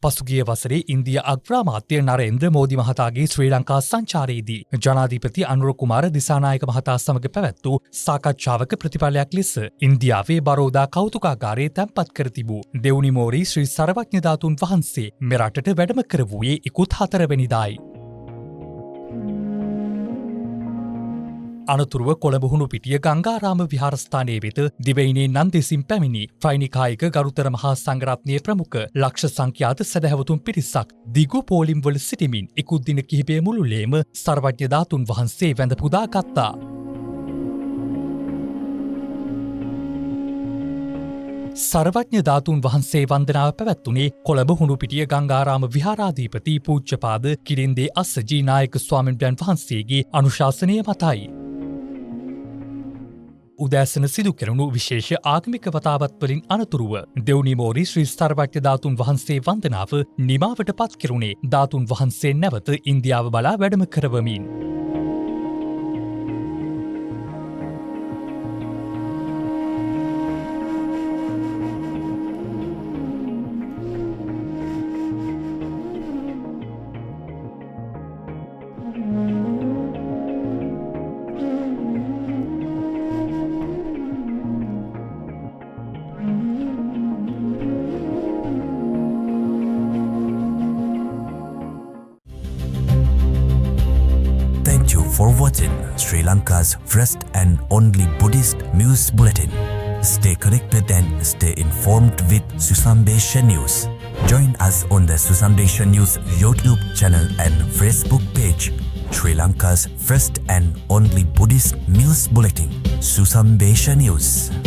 පසුගිය වසරේ ඉන්දිය අග්‍රාමාත්‍ය නරේන්ද්‍ර මෝදි මහතාගේ ශ්‍රී ලංකා සංචාරයේදී ජනාධිපති අනුර කුමාර දිසානායක මහතා සමග පැවැත් වූ සාකච්ඡාවක ප්‍රතිඵලයක් ලෙස ඉන්දියාවේ බරෝදා කෞතුකාගාරයේ තැන්පත් කර තිබූ දෙවුනි මෝරි ශ්‍රී සර්වඥ ධාතුන් වහන්සේ මෙරටට වැඩම කර වූයේ ඉකුත් 4 වෙනිදායි. අනතුරුව කොළඹ හුණුපිටිය ගංගාරාම විහාරස්ථානයේ වෙත දිවයිනේ නන්දෙසින් පැමිණි ත්‍රිනිකායික ගරුතර මහා සංඝරත්නයේ ප්‍රමුඛ ලක්ෂ සංඛ්‍යාත සදහැවතුන් පිරිසක් දිගු පෝලිම්වල සිටිමින් ඉකුත් දින කිහිපය මුළුල්ලේම සර්වඥ ධාතුන් වහන්සේ වැඳ පුදා ගත්තා. සර්වඥ ධාතුන් වහන්සේ වන්දනාව පැවැත්වුණේ කොළඹ හුණුපිටිය ගංගාරාම විහාරාධිපති පූජ්‍යපාද කිරින්දේ අස්සජී නායක ස්වාමින්වයන් වහන්සේගේ අනුශාසනය මතයි. උදෑසන සිදු කෙරුණු විශේෂ ආගමික වතාවත් වලින් අනතුරුව දෙවුනි මෝරි ශ්‍රී සර්වඥ ධාතුන් වහන්සේ වන්දනාව නිමාවට පත් කෙරුණේ ධාතුන් වහන්සේ නැවත ඉන්දියාව බලා වැඩම කරවමින්. Thank you for watching Sri Lanka's first and only Buddhist news bulletin. Stay connected and stay informed with Susambesha News. Join us on the Susambesha News YouTube channel and Facebook page. Sri Lanka's first and only Buddhist news bulletin, Susambesha News.